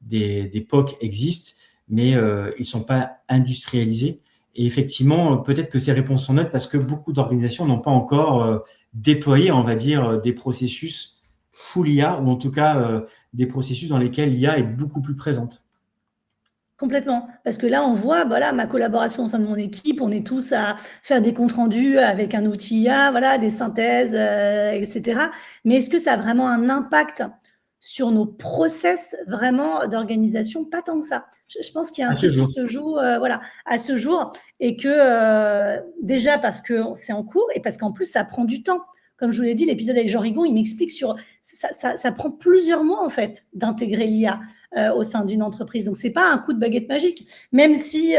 Des POC existent, mais ils ne sont pas industrialisés. Et effectivement, peut-être que ces réponses sont neutres parce que beaucoup d'organisations n'ont pas encore déployé, on va dire, des processus full IA, ou en tout cas des processus dans lesquels l'IA est beaucoup plus présente. Complètement. Parce que là, on voit, voilà, ma collaboration au sein de mon équipe, on est tous à faire des comptes rendus avec un outil IA, voilà, des synthèses, etc. Mais est-ce que ça a vraiment un impact sur nos process vraiment d'organisation? Pas tant que ça. Je pense qu'il y a un À ce truc qui jour. se joue, voilà, à ce jour, et que déjà parce que c'est en cours et parce qu'en plus ça prend du temps. Comme je vous l'ai dit, l'épisode avec Jean Rigon, il m'explique sur ça prend plusieurs mois en fait d'intégrer l'IA au sein d'une entreprise. Donc c'est pas un coup de baguette magique, même si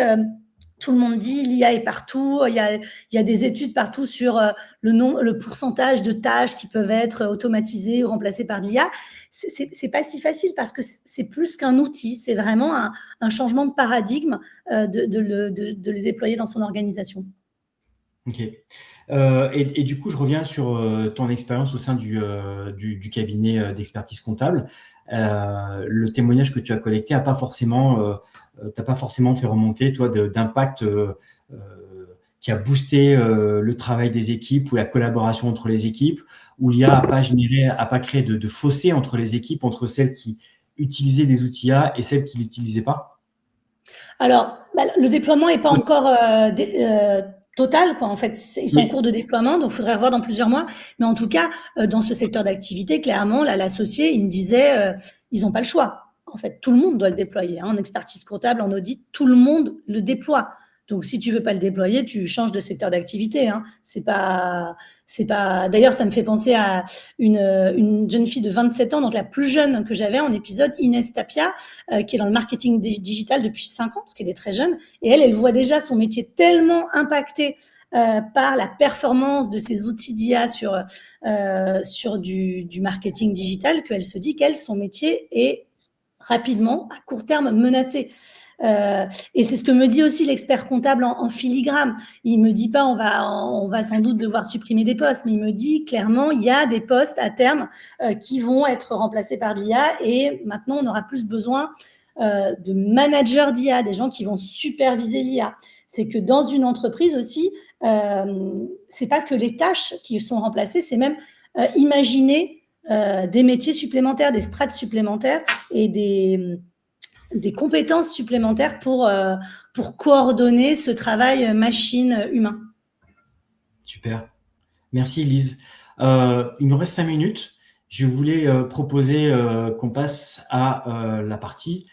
tout le monde dit l'IA est partout, il y a des études partout sur le pourcentage de tâches qui peuvent être automatisées ou remplacées par l'IA. C'est pas si facile parce que c'est plus qu'un outil, c'est vraiment un changement de paradigme de le déployer dans son organisation. Ok. Et du coup, je reviens sur ton expérience au sein du cabinet d'expertise comptable. Le témoignage que tu as collecté n'a pas forcément, t'as pas forcément fait remonter, toi, d'impact qui a boosté le travail des équipes ou la collaboration entre les équipes, où l'IA n'a pas créé de fossé entre les équipes, entre celles qui utilisaient des outils IA et celles qui l'utilisaient pas. Alors, le déploiement n'est pas encore total, quoi. En fait, ils sont en Oui. cours de déploiement, donc il faudrait revoir dans plusieurs mois. Mais en tout cas, dans ce secteur d'activité, clairement, là, l'associé, il me disait, ils n'ont pas le choix. En fait, tout le monde doit le déployer. En expertise comptable, en audit, tout le monde le déploie. Donc, si tu veux pas le déployer, tu changes de secteur d'activité. C'est pas. D'ailleurs, ça me fait penser à une jeune fille de 27 ans, donc la plus jeune que j'avais en épisode, Inès Tapia, qui est dans le marketing digital depuis 5 ans, parce qu'elle est très jeune. Et elle voit déjà son métier tellement impacté par la performance de ces outils d'IA sur du marketing digital qu'elle se dit qu'elle, son métier est rapidement, à court terme, menacé. Et c'est ce que me dit aussi l'expert comptable en filigrane. Il me dit pas on va sans doute devoir supprimer des postes, mais il me dit clairement il y a des postes à terme qui vont être remplacés par l'IA et maintenant on aura plus besoin de managers d'IA, des gens qui vont superviser l'IA. C'est que dans une entreprise aussi, c'est pas que les tâches qui sont remplacées, c'est même imaginer des métiers supplémentaires, des strates supplémentaires et des compétences supplémentaires pour coordonner ce travail machine-humain. Super. Merci, Lise. Il nous reste 5 minutes. Je voulais proposer qu'on passe à la partie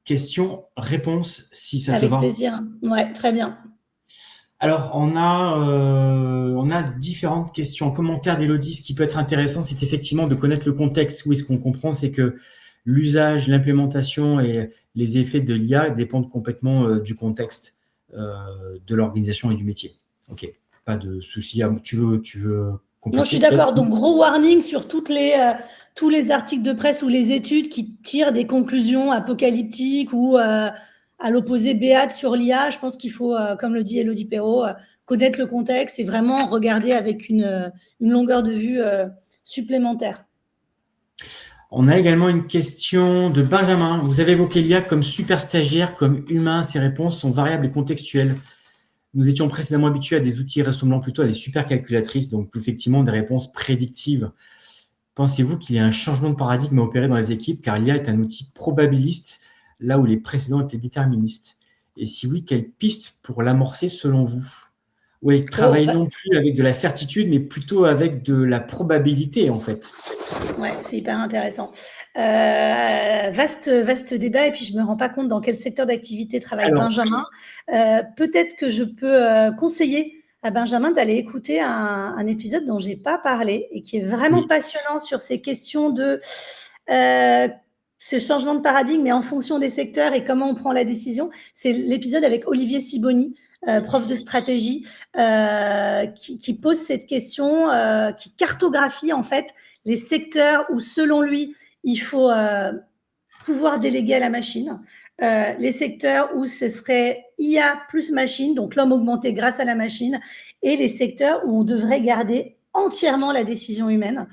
questions-réponses, si ça te va. Avec plaisir. Ouais, très bien. Alors, on a différentes questions. En commentaire d'Élodie, ce qui peut être intéressant, c'est effectivement de connaître le contexte. Oui, ce qu'on comprend, c'est que l'usage, l'implémentation et les effets de l'IA dépendent complètement du contexte de l'organisation et du métier. Ok, pas de souci. Tu veux compléter? Non, je suis d'accord. Donc, gros warning sur tous les articles de presse ou les études qui tirent des conclusions apocalyptiques ou à l'opposé béate sur l'IA. Je pense qu'il faut, comme le dit Élodie Perrault, connaître le contexte et vraiment regarder avec une longueur de vue supplémentaire. On a également une question de Benjamin. Vous avez évoqué l'IA comme super stagiaire, comme humain. Ces réponses sont variables et contextuelles. Nous étions précédemment habitués à des outils ressemblant plutôt à des super calculatrices, donc effectivement des réponses prédictives. Pensez-vous qu'il y a un changement de paradigme à opérer dans les équipes, car l'IA est un outil probabiliste, là où les précédents étaient déterministes? Et si oui, quelle piste pour l'amorcer selon vous? Oui, travailler non plus avec de la certitude, mais plutôt avec de la probabilité, en fait. Ouais, c'est hyper intéressant. Vaste débat, et puis je me rends pas compte dans quel secteur d'activité travaille Benjamin. Peut-être que je peux conseiller à Benjamin d'aller écouter un épisode dont j'ai pas parlé et qui est vraiment passionnant sur ces questions de ce changement de paradigme, mais en fonction des secteurs et comment on prend la décision. C'est l'épisode avec Olivier Siboni, prof de stratégie, qui pose cette question, qui cartographie en fait les secteurs où, selon lui, il faut pouvoir déléguer à la machine, les secteurs où ce serait IA plus machine, donc l'homme augmenté grâce à la machine, et les secteurs où on devrait garder entièrement la décision humaine.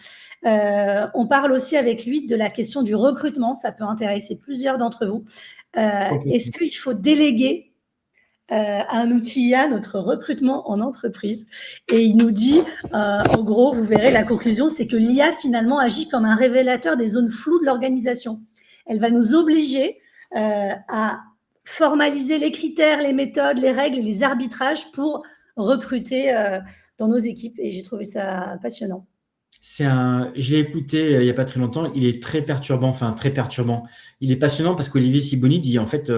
On parle aussi avec lui de la question du recrutement, ça peut intéresser plusieurs d'entre vous. Est-ce qu'il faut déléguer un outil IA, notre recrutement en entreprise. Et il nous dit, en gros, vous verrez, la conclusion, c'est que l'IA finalement agit comme un révélateur des zones floues de l'organisation. Elle va nous obliger à formaliser les critères, les méthodes, les règles et les arbitrages pour recruter dans nos équipes. Et j'ai trouvé ça passionnant. Je l'ai écouté il n'y a pas très longtemps. Il est très perturbant, enfin très perturbant. Il est passionnant parce qu'Olivier Siboni dit en fait,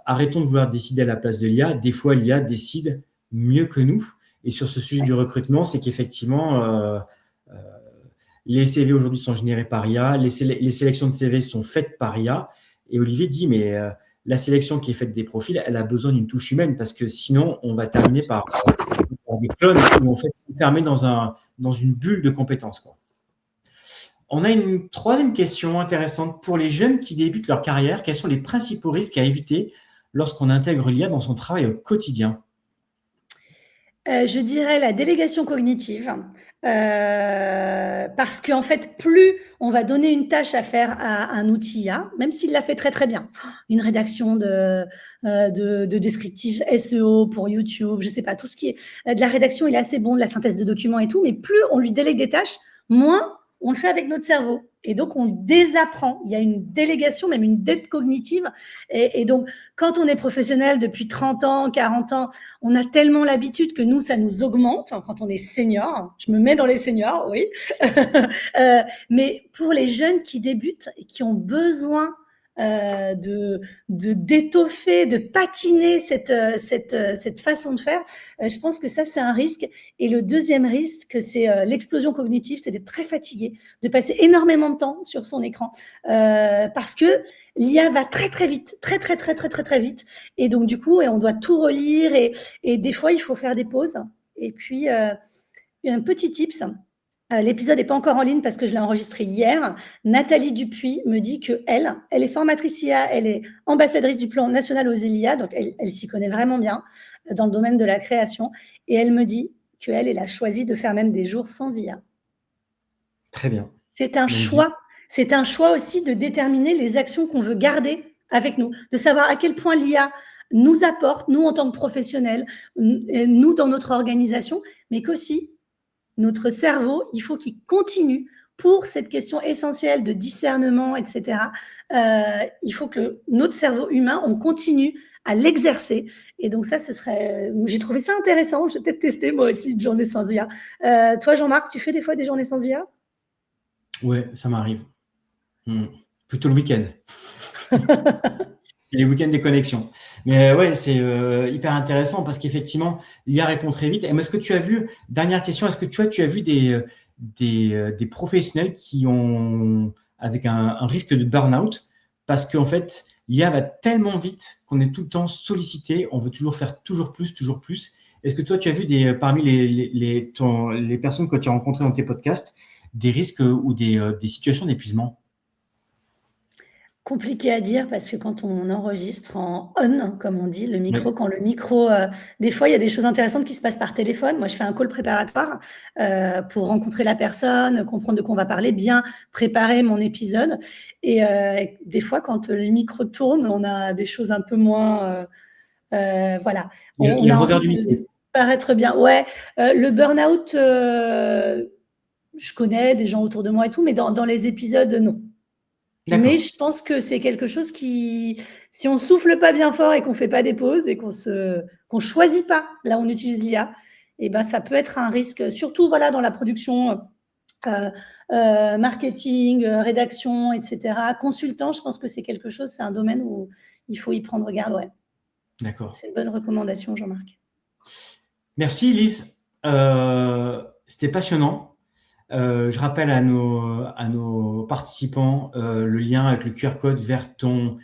arrêtons de vouloir décider à la place de l'IA. Des fois, l'IA décide mieux que nous. Et sur ce sujet du recrutement, c'est qu'effectivement, les CV aujourd'hui sont générés par IA, les sélections de CV sont faites par IA. Et Olivier dit, mais la sélection qui est faite des profils, elle a besoin d'une touche humaine parce que sinon, on va terminer par des clones où en fait, c'est fermé dans une bulle de compétences, quoi. On a une troisième question intéressante. Pour les jeunes qui débutent leur carrière, quels sont les principaux risques à éviter lorsqu'on intègre l'IA dans son travail au quotidien? Je dirais la délégation cognitive, parce qu'en fait, plus on va donner une tâche à faire à un outil IA, même s'il l'a fait très très bien, une rédaction de descriptifs SEO pour YouTube, je sais pas, tout ce qui est de la rédaction, il est assez bon, de la synthèse de documents et tout, mais plus on lui délègue des tâches, moins on le fait avec notre cerveau. Et donc, on désapprend. Il y a une délégation, même une dette cognitive. Et donc, quand on est professionnel depuis 30 ans, 40 ans, on a tellement l'habitude que nous, ça nous augmente quand on est senior. Je me mets dans les seniors, oui. Mais pour les jeunes qui débutent et qui ont besoin d'étoffer, de patiner cette façon de faire, je pense que ça, c'est un risque. Et le deuxième risque, c'est l'explosion cognitive, c'est d'être très fatigué, de passer énormément de temps sur son écran, parce que l'IA va très très vite, très vite, et donc du coup, on doit tout relire, et des fois, il faut faire des pauses. Et puis, un petit tips. L'épisode n'est pas encore en ligne parce que je l'ai enregistré hier. Nathalie Dupuis me dit qu'elle est formatrice IA, elle est ambassadrice du plan national aux IA, donc elle s'y connaît vraiment bien dans le domaine de la création. Et elle me dit qu'elle a choisi de faire même des jours sans IA. Très bien. C'est un choix. C'est un choix aussi de déterminer les actions qu'on veut garder avec nous, de savoir à quel point l'IA nous apporte, nous en tant que professionnels, nous dans notre organisation, mais qu'aussi notre cerveau, il faut qu'il continue pour cette question essentielle de discernement, etc. Il faut que notre cerveau humain, on continue à l'exercer. Et donc ça, j'ai trouvé ça intéressant. Je vais peut-être tester moi aussi une journée sans IA. Toi, Jean-Marc, tu fais des fois des journées sans IA? Ouais, ça m'arrive. Plutôt le week-end. C'est les week-ends des connexions. Mais ouais, c'est hyper intéressant parce qu'effectivement, l'IA répond très vite. Et est-ce que tu as vu, dernière question, est-ce que tu as vu des professionnels qui ont, avec un risque de burn-out, parce qu'en fait, l'IA va tellement vite qu'on est tout le temps sollicité, on veut toujours faire toujours plus, toujours plus. Est-ce que toi, tu as vu parmi les personnes que tu as rencontrées dans tes podcasts, des risques ou des situations d'épuisement? Compliqué à dire parce que quand on enregistre en on, comme on dit, le micro, Ouais. quand le micro, des fois, il y a des choses intéressantes qui se passent par téléphone. Moi, je fais un call préparatoire pour rencontrer la personne, comprendre de quoi on va parler, bien préparer mon épisode. Et des fois, quand le micro tourne, on a des choses un peu moins, voilà. Il y On a a le revers envie du micro. de paraître bien. Ouais, le burn-out, je connais des gens autour de moi et tout, mais dans les épisodes, non. Mais D'accord. je pense que c'est quelque chose qui, si on souffle pas bien fort et qu'on fait pas des pauses et qu'on choisit pas, là on utilise l'IA, et ben ça peut être un risque, surtout voilà dans la production, marketing, rédaction, etc. Consultant, je pense que c'est quelque chose, c'est un domaine où il faut y prendre garde, ouais. D'accord. C'est une bonne recommandation, Jean-Marc. Merci, Lise. C'était passionnant. Je rappelle à nos participants le lien avec le QR code vers ton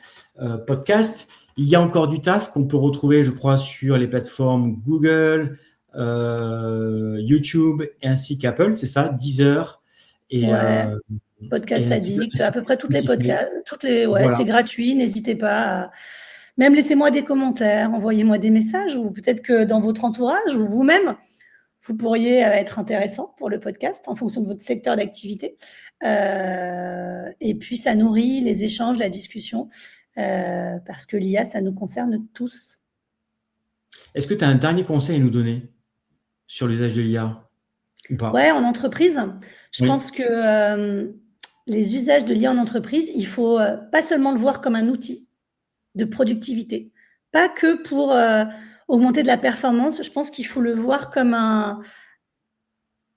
podcast. Il y a encore du taf qu'on peut retrouver, je crois, sur les plateformes Google, YouTube ainsi qu'Apple, c'est ça, Deezer et, Ouais, euh, Podcast et Addict, à peu près toutes les Spotify. podcasts, ouais, Voilà. c'est gratuit, n'hésitez pas même laissez-moi des commentaires, envoyez-moi des messages, ou peut-être que dans votre entourage ou vous-même, vous pourriez être intéressant pour le podcast en fonction de votre secteur d'activité. Et puis, ça nourrit les échanges, la discussion, parce que l'IA, ça nous concerne tous. Est-ce que tu as un dernier conseil à nous donner sur l'usage de l'IA ou Ouais, pas? en entreprise, je Oui, pense que les usages de l'IA en entreprise, il faut pas seulement le voir comme un outil de productivité, pas que pour augmenter de la performance. Je pense qu'il faut le voir comme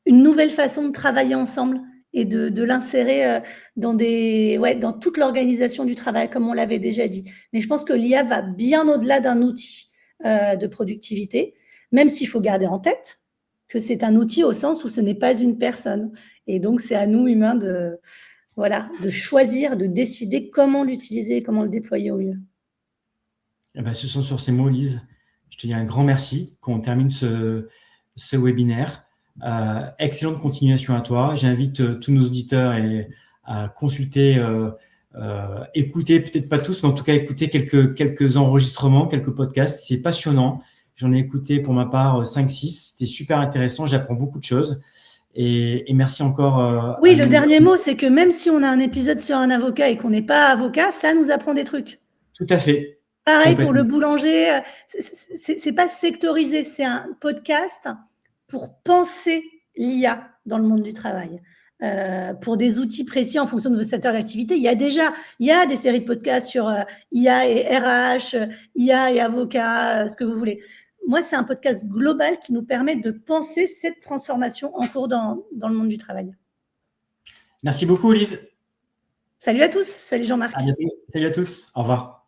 une nouvelle façon de travailler ensemble et de l'insérer dans toute l'organisation du travail, comme on l'avait déjà dit. Mais je pense que l'IA va bien au-delà d'un outil de productivité, même s'il faut garder en tête que c'est un outil au sens où ce n'est pas une personne. Et donc, c'est à nous, humains, de choisir, de décider comment l'utiliser et comment le déployer au mieux. eh ben, ce sont sur ces mots, Lise. Je te dis un grand merci qu'on termine ce webinaire. Excellente continuation à toi. J'invite tous nos auditeurs à consulter, écouter, peut-être pas tous, mais en tout cas écouter quelques enregistrements, quelques podcasts. C'est passionnant. J'en ai écouté pour ma part 5-6. C'était super intéressant. J'apprends beaucoup de choses. Et merci encore Oui, à le nous. dernier mot, c'est que même si on a un épisode sur un avocat et qu'on n'est pas avocat, ça nous apprend des trucs. Tout à fait. Pareil pour le Complètement. boulanger, c'est pas sectorisé, c'est un podcast pour penser l'IA dans le monde du travail. Pour des outils précis en fonction de vos secteurs d'activité. Il y a des séries de podcasts sur IA et RH, IA et avocat, ce que vous voulez. Moi, c'est un podcast global qui nous permet de penser cette transformation en cours dans le monde du travail. Merci beaucoup, Lise. Salut à tous, salut À Jean-Marc. bientôt. Salut à tous. Au revoir.